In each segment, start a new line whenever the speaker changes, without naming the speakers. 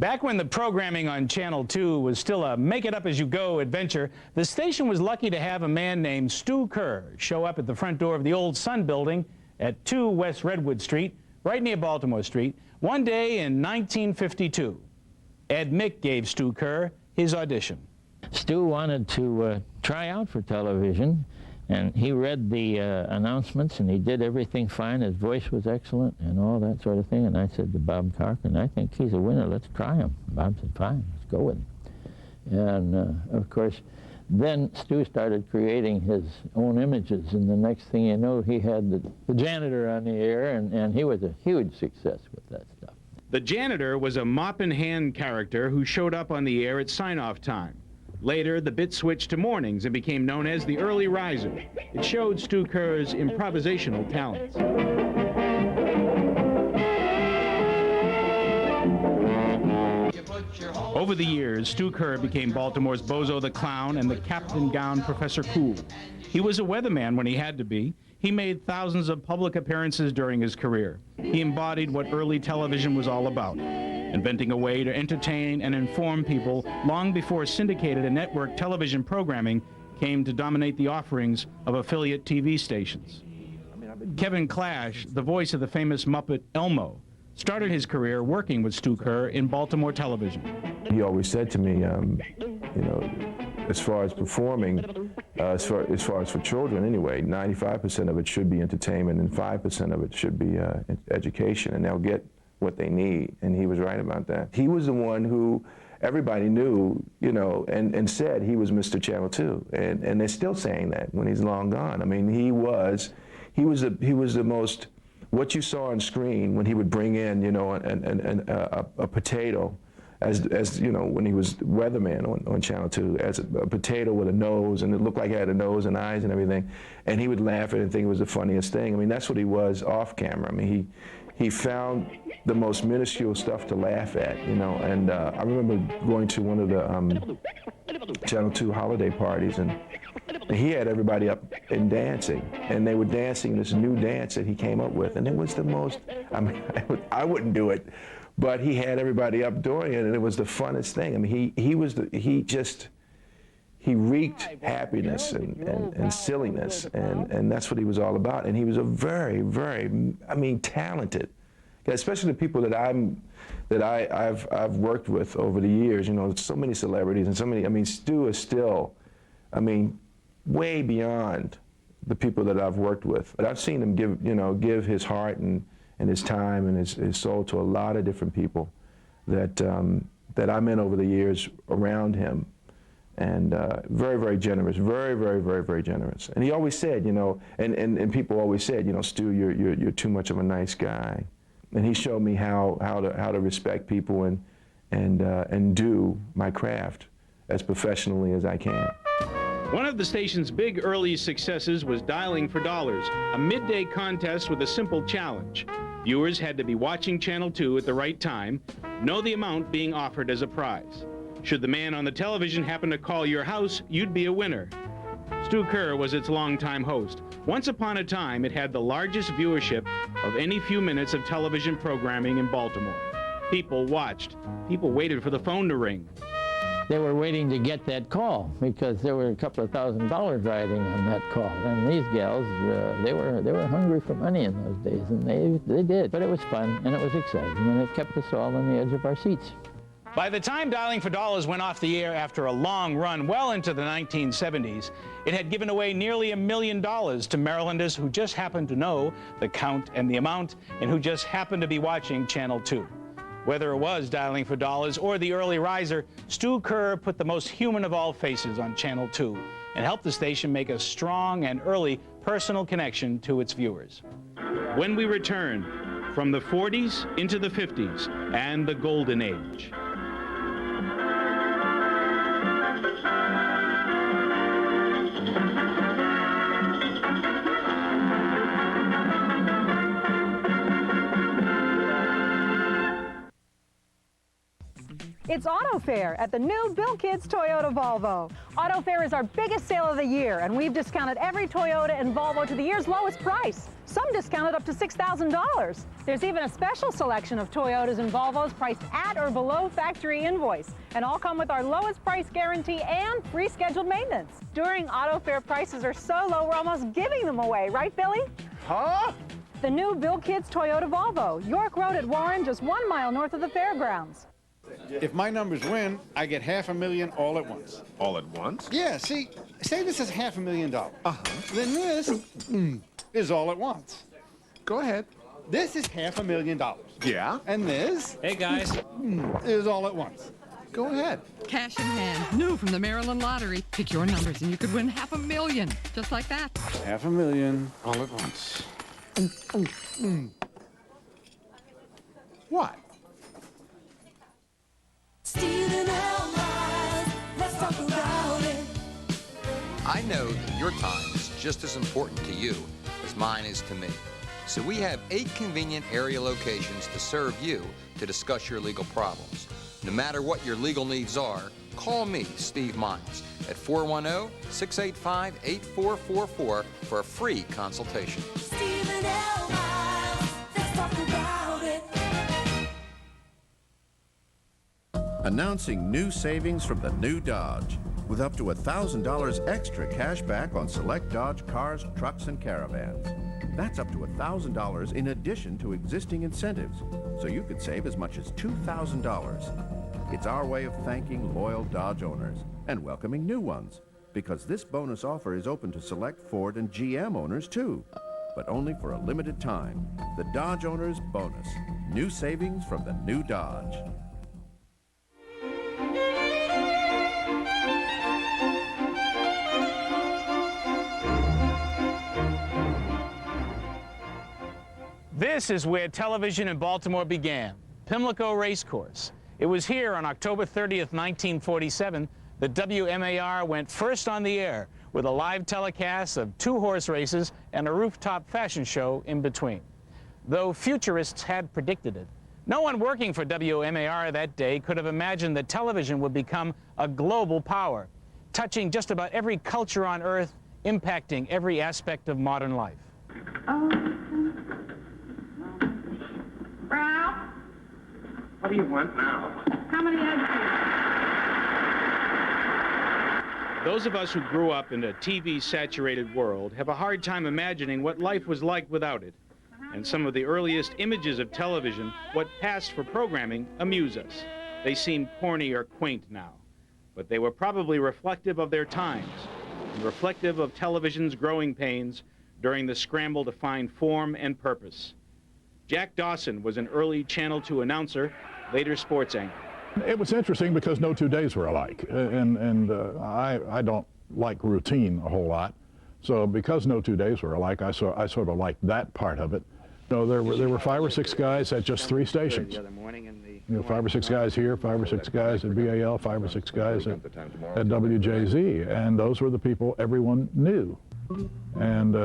Back when the programming on Channel 2 was still a make-it-up-as-you-go adventure, the station was lucky to have a man named Stu Kerr show up at the front door of the old Sun Building at 2 West Redwood Street, right near Baltimore Street, one day in 1952. Ed Mick gave Stu Kerr his audition.
Stu wanted to try out for television, and he read the announcements, and he did everything fine. His voice was excellent and all that sort of thing. And I said to Bob Cochran, I think he's a winner. Let's try him. Bob said, fine, let's go with him. And, of course, then Stu started creating his own images, and the next thing you know, he had the janitor on the air, and he was a huge success with that stuff.
The janitor was a mop-in-hand character who showed up on the air at sign-off time. Later, the bit switched to mornings and became known as the early riser. It showed Stu Kerr's improvisational talents. Over the years, Stu Kerr became Baltimore's Bozo the Clown and the Captain Gown Professor Cool. He was a weatherman when he had to be. He made thousands of public appearances during his career. He embodied what early television was all about, inventing a way to entertain and inform people long before syndicated and network television programming came to dominate the offerings of affiliate TV stations. Kevin Clash, the voice of the famous Muppet Elmo, started his career working with Stu Kerr in Baltimore television.
He always said to me, you know, as far as performing, as far as for children anyway, 95% of it should be entertainment and 5% of it should be education, and they'll get what they need, and he was right about that. He was the one who everybody knew, you know, and said he was Mr. Channel 2, and they're still saying that when he's long gone. I mean, he was the most, what you saw on screen when he would bring in, you know, a potato, as you know, when he was weatherman on Channel 2, as a potato with a nose, and it looked like it had a nose and eyes and everything, and he would laugh at it and think it was the funniest thing. I mean, that's what he was off camera. I mean, he found the most minuscule stuff to laugh at, you know, and I remember going to one of the Channel 2 holiday parties, and he had everybody up and dancing, and they were dancing this new dance that he came up with, and it was the most, I mean, I wouldn't do it, but he had everybody up doing it, and it was the funnest thing. I mean, he reeked happiness and silliness, and that's what he was all about. And he was a very, very, I mean, talented, especially the people that I've worked with over the years. You know, so many celebrities and so many. I mean, Stu is still, I mean, way beyond the people that I've worked with. But I've seen him give his heart and his time and his soul to a lot of different people that I met over the years around him. And very, very generous, very, very, very, very generous. And he always said, you know, and people always said, you know, Stu, you're too much of a nice guy. And he showed me how to respect people and do my craft as professionally as I can.
One of the station's big early successes was Dialing for Dollars, a midday contest with a simple challenge. Viewers had to be watching Channel 2 at the right time, know the amount being offered as a prize. Should the man on the television happen to call your house, you'd be a winner. Stu Kerr was its longtime host. Once upon a time, it had the largest viewership of any few minutes of television programming in Baltimore. People watched. People waited for the phone to ring.
They were waiting to get that call because there were a couple of $1,000s riding on that call. And these gals, they were hungry for money in those days, and they did. But it was fun, and it was exciting, and it kept us all on the edge of our seats.
By the time Dialing for Dollars went off the air after a long run well into the 1970s, it had given away nearly $1 million to Marylanders who just happened to know the count and the amount and who just happened to be watching Channel 2. Whether it was Dialing for Dollars or the early riser, Stu Kerr put the most human of all faces on Channel 2 and helped the station make a strong and early personal connection to its viewers. When we return, from the 40s into the 50s and the Golden Age.
It's Auto Fair at the new Bill Kids Toyota Volvo. Auto Fair is our biggest sale of the year, and we've discounted every Toyota and Volvo to the year's lowest price. Some discounted up to $6,000. There's even a special selection of Toyotas and Volvos priced at or below factory invoice, and all come with our lowest price guarantee and free scheduled maintenance. During Auto Fair, prices are so low we're almost giving them away, right, Billy?
Huh?
The new Bill Kids Toyota Volvo, York Road at Warren, just 1 mile north of the fairgrounds.
If my numbers win, I get $500,000 all at once.
All at once?
Yeah, see, say this is $500,000. Then this is all at once.
Go ahead.
This is $500,000.
Yeah?
And this
Hey, guys.
is all at once.
Go ahead.
Cash in hand, new from the Maryland Lottery. Pick your numbers and you could win $500,000, just like that.
$500,000 all at once.
What?
I know that your time is just as important to you as mine is to me. So we have 8 convenient area locations to serve you to discuss your legal problems. No matter what your legal needs are, call me, Steve Miles, at 410-685-8444 for a free consultation.
Stephen L. Miles, let's talk about it.
Announcing new savings from the new Dodge, with up to $1,000 extra cash back on select Dodge cars, trucks, and caravans. That's up to $1,000 in addition to existing incentives, so you could save as much as $2,000. It's our way of thanking loyal Dodge owners and welcoming new ones, because this bonus offer is open to select Ford and GM owners too, but only for a limited time. The Dodge Owners Bonus. New savings from the new Dodge.
This is where television in Baltimore began, Pimlico Racecourse. It was here on October 30th, 1947, that WMAR went first on the air with a live telecast of 2 horse races and a rooftop fashion show in between. Though futurists had predicted it, no one working for WMAR that day could have imagined that television would become a global power, touching just about every culture on Earth, impacting every aspect of modern life.
Ralph?
What do you want now?
How many eggs do you
Those of us who grew up in a TV-saturated world have a hard time imagining what life was like without it. And some of the earliest images of television, what passed for programming, amuse us. They seem corny or quaint now, but they were probably reflective of their times and reflective of television's growing pains during the scramble to find form and purpose. Jack Dawson was an early Channel 2 announcer, later sports anchor.
It was interesting because no 2 days were alike, and I don't like routine a whole lot. So because no 2 days were alike, I sort of liked that part of it. You know, there were 5 or 6 guys at just 3 stations. You know, 5 or 6 guys here, 5 or 6 guys at BAL, 5 or 6 guys at WJZ, and those were the people everyone knew. And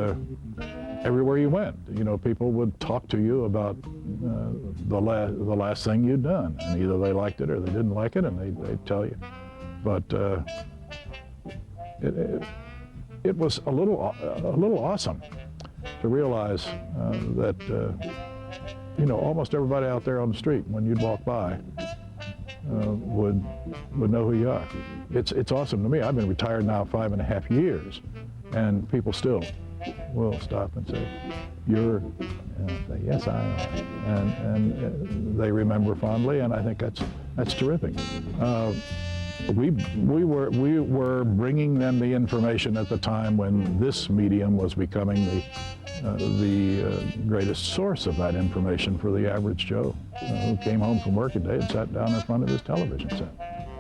everywhere you went, you know, people would talk to you about the last thing you'd done, and either they liked it or they didn't like it, and they'd tell you. But it was a little awesome to realize that you know, almost everybody out there on the street, when you'd walk by, would know who you are. It's awesome to me. I've been retired now 5.5 years, and people still will stop and say, "You're," and I say, "Yes, I am," and they remember fondly, and I think that's terrific. We were bringing them the information at the time when this medium was becoming the greatest source of that information for the average Joe who came home from work a day and sat down in front of his television set.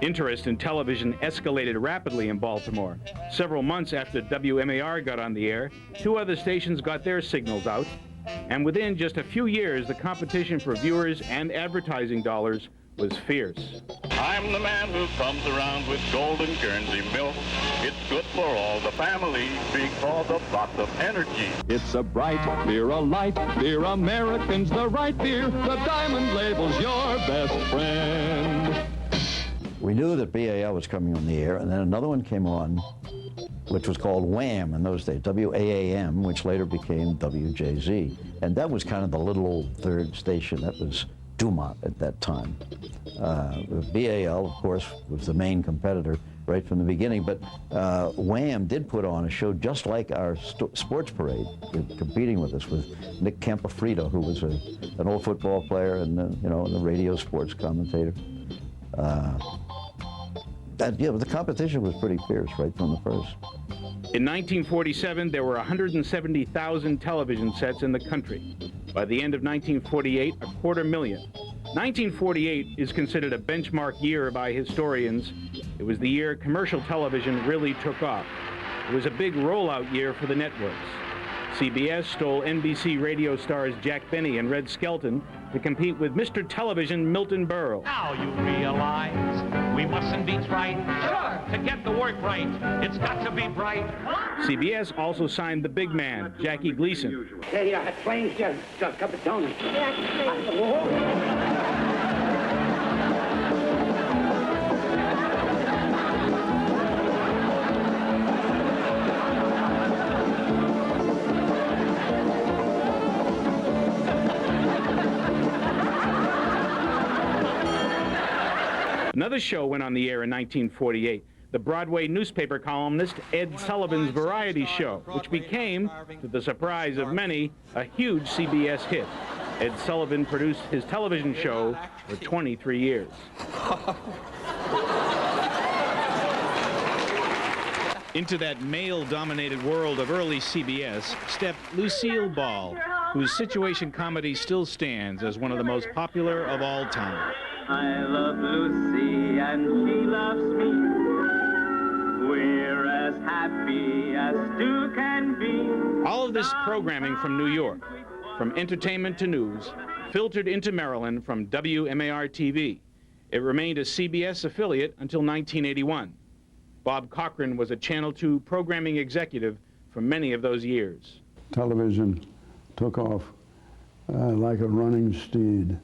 Interest in television escalated rapidly in Baltimore. Several months after WMAR got on the air, 2 other stations got their signals out, and within just a few years, the competition for viewers and advertising dollars was fierce.
I'm the man who comes around with golden Guernsey milk. It's good for all the family because of lots of energy.
It's a bright beer, a light beer, American's the right beer. The Diamond Label's your best friend.
We knew that BAL was coming on the air, and then another one came on, which was called WAM in those days, WAAM, which later became WJZ. And that was kind of the little old third station. That was Dumont at that time. BAL, of course, was the main competitor right from the beginning, but WAM did put on a show just like our sports parade, competing with us with Nick Campofrito, who was an old football player and you know, the radio sports commentator. The competition was pretty fierce right from the first.
In 1947, there were 170,000 television sets in the country. By the end of 1948, 250,000. 1948 is considered a benchmark year by historians. It was the year commercial television really took off. It was a big rollout year for the networks. CBS stole NBC radio stars Jack Benny and Red Skelton to compete with Mr. Television Milton Berle.
Now you realize we mustn't be trite. Sure. To get the work right, it's got to be bright.
CBS also signed the big man, Jackie Gleason.
Hey, plane's just a cup of Tony.
Another show went on the air in 1948, the Broadway newspaper columnist Ed Sullivan's Variety Show, which became, to the surprise of many, a huge CBS hit. Ed Sullivan produced his television show for 23 years. Into that male-dominated world of early CBS stepped Lucille Ball, whose situation comedy still stands as one of the most popular of all time.
I love Lucy and she loves me. We're as happy as two can be.
All of this programming from New York, from entertainment to news, filtered into Maryland from WMAR-TV. It remained a CBS affiliate until 1981. Bob Cochran was a Channel 2 programming executive for many of those years.
Television took off like a running steed.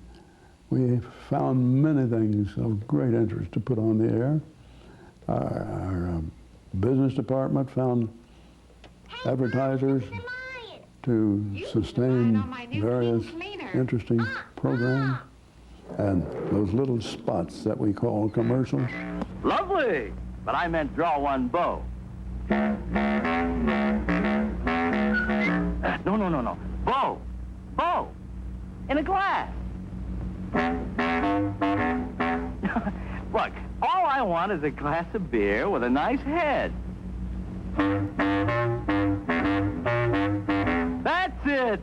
We found many things of great interest to put on the air. Our business department found advertisers to sustain various interesting programs, and those little spots that we call commercials.
Lovely, but I meant draw one bow. No. Bow. In a glass. Look, all I want is a glass of beer with a nice head. That's it,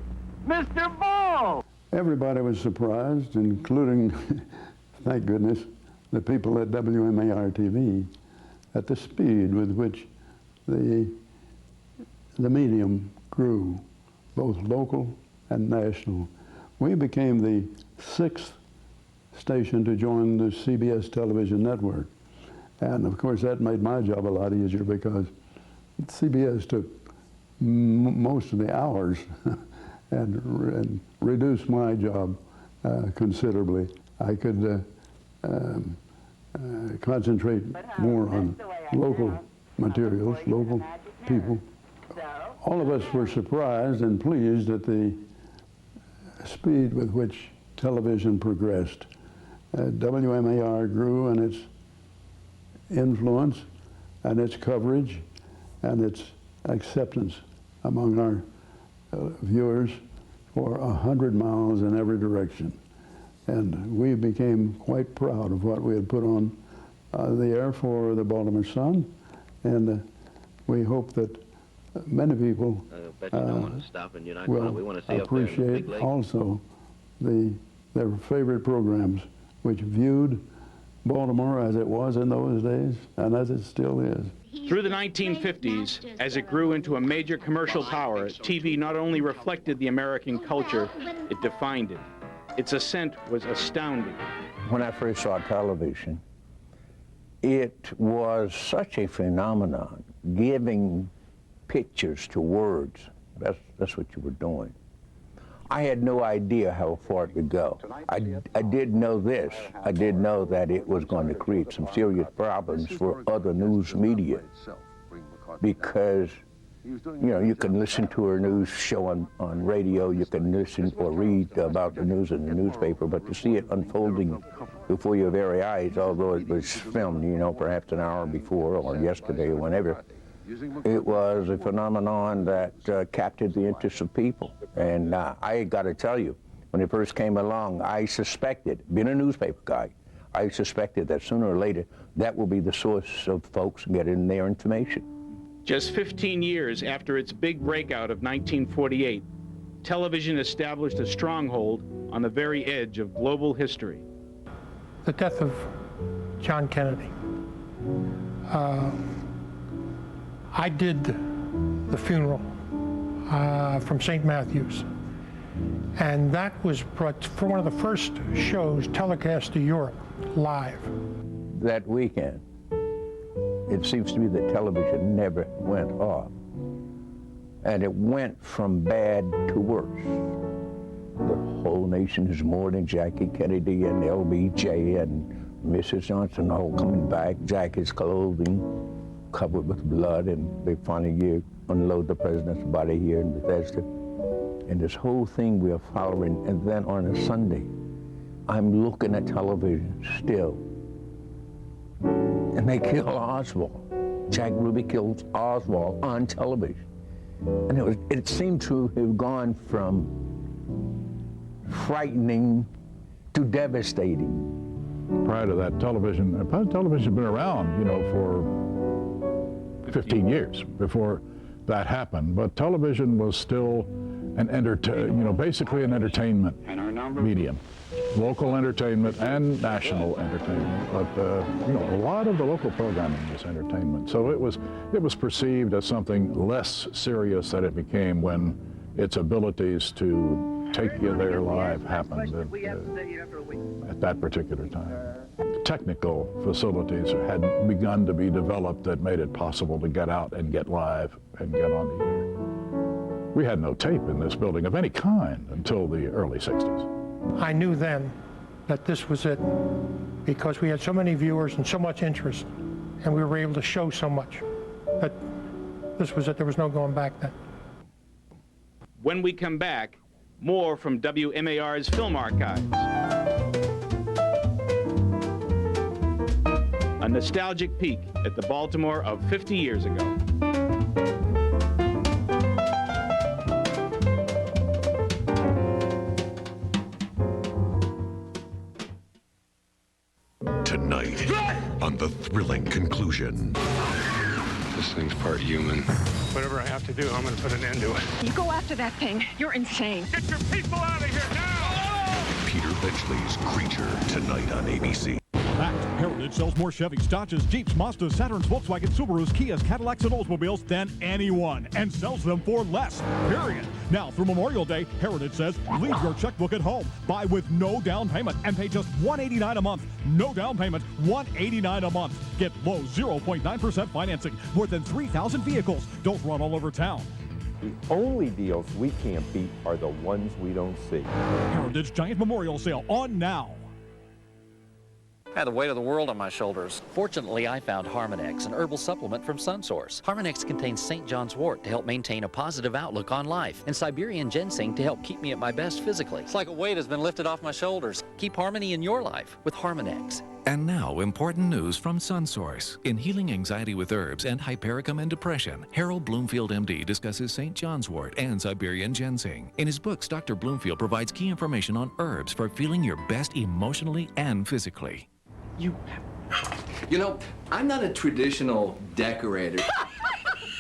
Mr. Ball.
Everybody was surprised, including, thank goodness, the people at WMAR-TV, at the speed with which the medium grew, both local and national. We became the 6th station to join the CBS television network. And of course that made my job a lot easier because CBS took most of the hours and reduced my job considerably. I could concentrate more on local materials, local people. All of us were surprised and pleased at the speed with which television progressed. WMAR grew in its influence and its coverage and its acceptance among our viewers for 100 miles in every direction. And we became quite proud of what we had put on the air for the Baltimore Sun, and we hope that many people will appreciate also their favorite programs, which viewed Baltimore as it was in those days and as it still is.
Through the 1950s, as it grew into a major commercial power, TV not only reflected the American culture, it defined it. Its ascent was astounding.
When I first saw television, it was such a phenomenon, giving pictures to words. That's what you were doing.
I had no idea how far it would go. I did know this. I did know that it was going to create some serious problems for other news media, because you can listen to a news show on radio, you can listen or read about the news in the newspaper, but to see it unfolding before your very eyes, although it was filmed, perhaps an hour before or yesterday or whenever, it was a phenomenon that captured the interest of people. And I got to tell you, when it first came along, I suspected, being a newspaper guy, I suspected that sooner or later that will be the source of folks getting their information.
Just 15 years after its big breakout of 1948, television established a stronghold on the very edge of global history.
The death of John Kennedy. I did the funeral from St. Matthew's, and that was brought for one of the first shows telecast to Europe live.
That weekend, it seems to me that television never went off, and it went from bad to worse. The whole nation is mourning Jackie Kennedy and LBJ and Mrs. Johnson all coming back, Jackie's clothing covered with blood, and they finally unload the president's body here in Bethesda. And this whole thing we are following, and then on a Sunday, I'm looking at television still, and they kill Oswald. Jack Ruby kills Oswald on television. And it seemed to have gone from frightening to devastating.
Prior to that, television's been around, for 15 years before that happened, but television was still basically an entertainment medium, local entertainment and national entertainment. But a lot of the local programming was entertainment, so it was perceived as something less serious than it became when its abilities to take you there live happened at that particular time. Technical facilities had begun to be developed that made it possible to get out and get live and get on the air. We had no tape in this building of any kind until the early 60s.
I knew then that this was it, because we had so many viewers and so much interest, and we were able to show so much, that this was it. There was no going back then.
When we come back, more from WMAR's Film Archives. A nostalgic peek at the Baltimore of 50 years ago.
Tonight, on the thrilling conclusion.
This thing's part human.
Whatever I have to do, I'm going to put an end to it.
You go after that thing. You're insane.
Get your people out of here now!
Peter Benchley's Creature, tonight on ABC.
Fact, Heritage sells more Chevys, Dodges, Jeeps, Mazdas, Saturns, Volkswagen, Subarus, Kias, Cadillacs, and Oldsmobiles than anyone, and sells them for less, period. Now, through Memorial Day, Heritage says, leave your checkbook at home, buy with no down payment, and pay just $189 a month. No down payment, $189 a month. Get low 0.9% financing, more than 3,000 vehicles. Don't run all over town.
The only deals we can't beat are the ones we don't see.
Heritage Giant Memorial Sale on now.
I had the weight of the world on my shoulders. Fortunately, I found Harmonex, an herbal supplement from SunSource. Harmonex contains St. John's wort to help maintain a positive outlook on life, and Siberian ginseng to help keep me at my best physically. It's like a weight has been lifted off my shoulders. Keep harmony in your life with Harmonex.
And now, important news from SunSource. In Healing Anxiety with Herbs and Hypericum and Depression, Harold Bloomfield, MD, discusses St. John's wort and Siberian ginseng. In his books, Dr. Bloomfield provides key information on herbs for feeling your best emotionally and physically.
You know, I'm not a traditional decorator.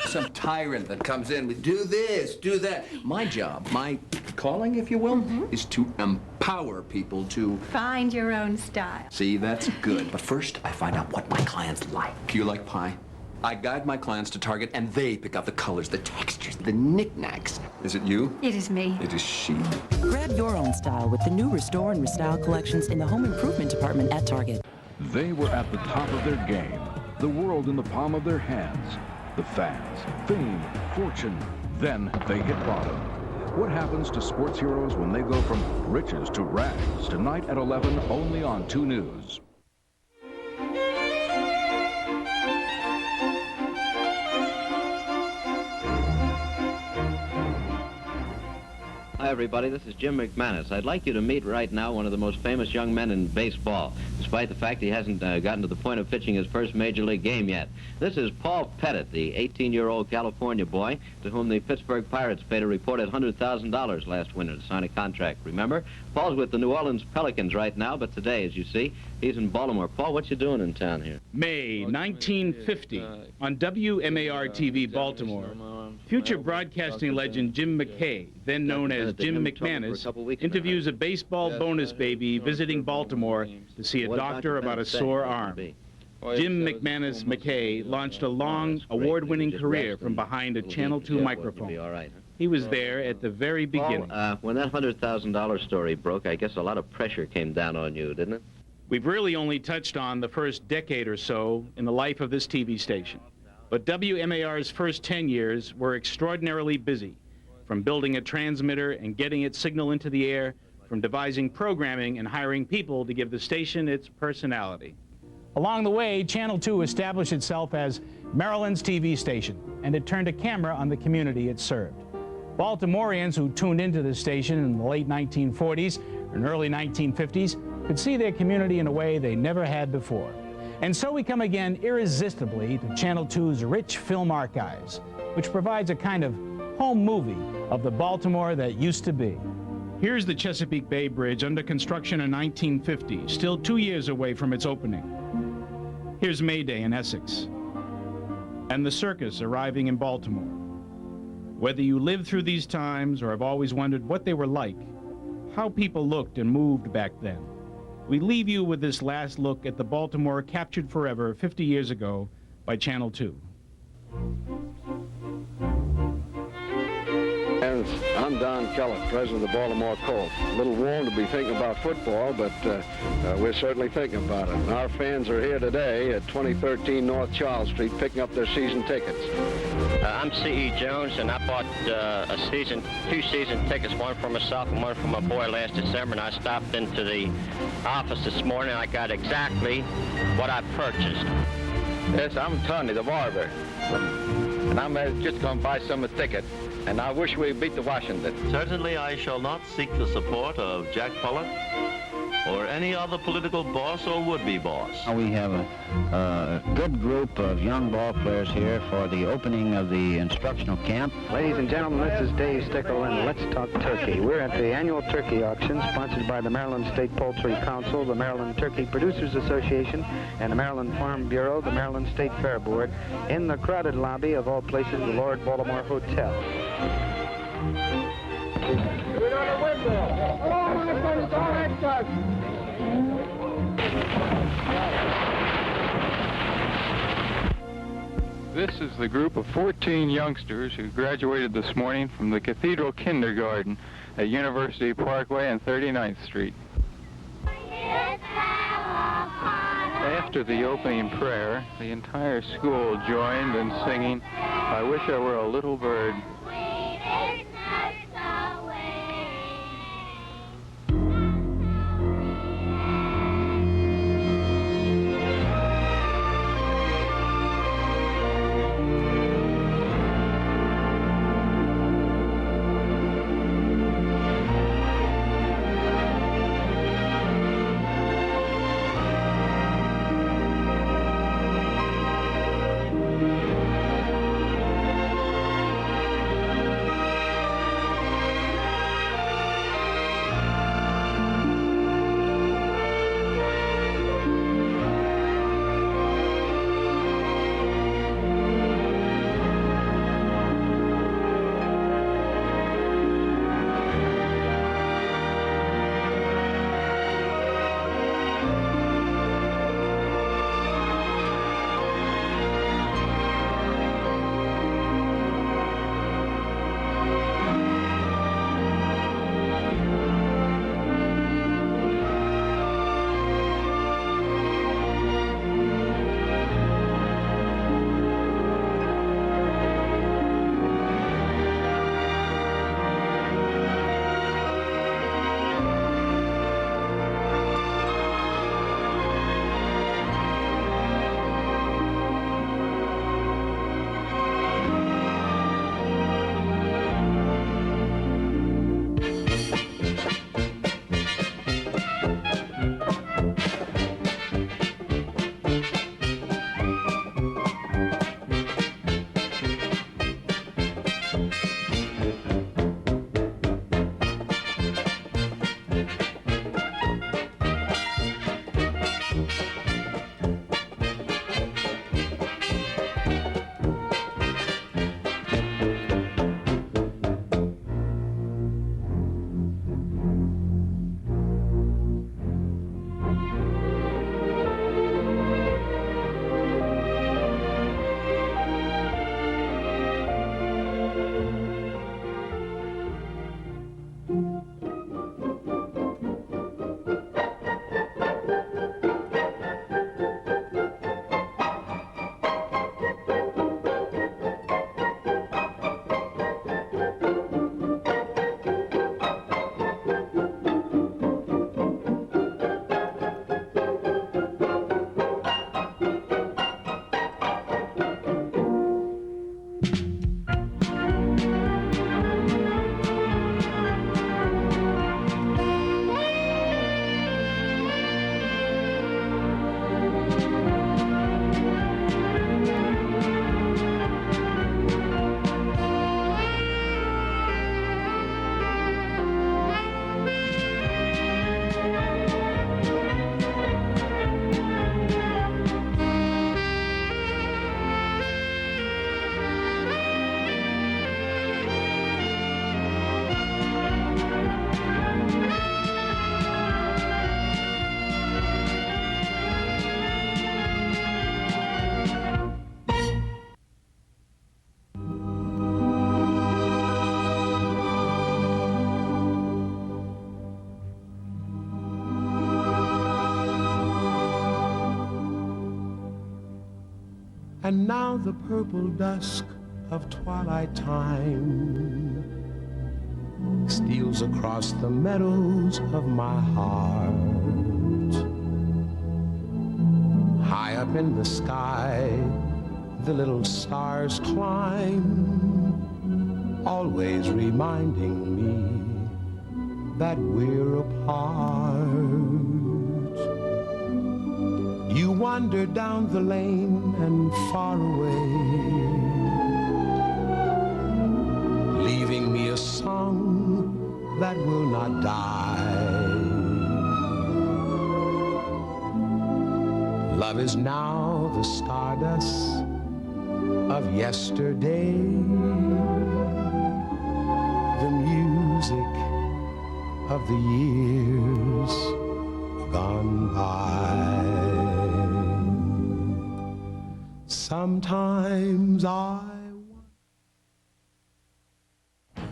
Some tyrant that comes in with do this, do that. My job, my calling, if you will, is to empower people to
find your own style.
See, that's good. But first, I find out what my clients like. You like pie? I guide my clients to Target, and they pick out the colors, the textures, the knickknacks. Is it you?
It is me.
It is she.
Grab your own style with the new Restore and Restyle collections in the home improvement department at Target.
They were at the top of their game, the world in the palm of their hands, the fans, fame, fortune. Then they hit bottom. What happens to sports heroes when they go from riches to rags? Tonight at 11, only on 2 News.
Hi, everybody. This is Jim McManus. I'd like you to meet right now one of the most famous young men in baseball, despite the fact he hasn't gotten to the point of pitching his first major league game yet. This is Paul Pettit, the 18-year-old California boy to whom the Pittsburgh Pirates paid a reported $100,000 last winter to sign a contract. Remember, Paul's with the New Orleans Pelicans right now, but today, as you see, he's in Baltimore. Paul, what you doing in town here?
May 1950, on WMAR-TV Baltimore, future broadcasting legend Jim McKay, then known as Jim McManus, interviews a baseball bonus baby visiting Baltimore to see a doctor about a sore arm. Jim McManus McKay launched a long, award-winning career from behind a Channel 2 microphone. He was there at the very beginning.
When that $100,000 story broke, I guess a lot of pressure came down on you, didn't it?
We've really only touched on the first decade or so in the life of this TV station. But WMAR's first 10 years were extraordinarily busy, from building a transmitter and getting its signal into the air, from devising programming and hiring people to give the station its personality. Along the way, Channel 2 established itself as Maryland's TV station, and it turned a camera on the community it served. Baltimoreans who tuned into the station in the late 1940s and early 1950s could see their community in a way they never had before. And so we come again irresistibly to Channel 2's rich film archives, which provides a kind of home movie of the Baltimore that used to be. Here's the Chesapeake Bay Bridge under construction in 1950, still 2 years away from its opening. Here's May Day in Essex, and the circus arriving in Baltimore. Whether you lived through these times or have always wondered what they were like, how people looked and moved back then, we leave you with this last look at the Baltimore captured forever 50 years ago by Channel 2.
I'm Don Kellett, president of the Baltimore Colts. A little warm to be thinking about football, but we're certainly thinking about it. And our fans are here today at 2013 North Charles Street picking up their season tickets.
I'm C.E. Jones, and I bought two season tickets, one for myself and one for my boy last December, and I stopped into the office this morning. I got exactly what I purchased.
Yes, I'm Tony, the barber, and I'm just going to buy some a ticket, and I wish we beat the Washington.
Certainly I shall not seek the support of Jack Pollock or any other political boss or would-be boss.
We have a good group of young ball players here for the opening of the instructional camp.
Ladies and gentlemen, this is Dave Stickle, and let's talk turkey. We're at the annual turkey auction sponsored by the Maryland State Poultry Council, the Maryland Turkey Producers Association, and the Maryland Farm Bureau, the Maryland State Fair Board, in the crowded lobby of all places, the Lord Baltimore Hotel.
This is the group of 14 youngsters who graduated this morning from the Cathedral Kindergarten at University Parkway and 39th Street. After the opening prayer, the entire school joined in singing, "I Wish I Were a Little Bird."
And now the purple dusk of twilight time steals across the meadows of my heart. High up in the sky, the little stars climb, always reminding me that we're apart. You wander down the lane and far away, leaving me a song that will not die. Love is now the stardust of yesterday, the music of the years gone by. Sometimes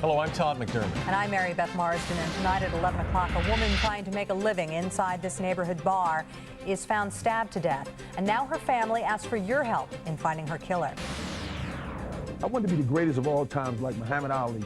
Hello, I'm Todd McDermott.
And I'm Mary Beth Marsden, and tonight at 11 o'clock, a woman trying to make a living inside this neighborhood bar is found stabbed to death. And now her family asks for your help in finding her killer.
I want to be the greatest of all times like Muhammad Ali.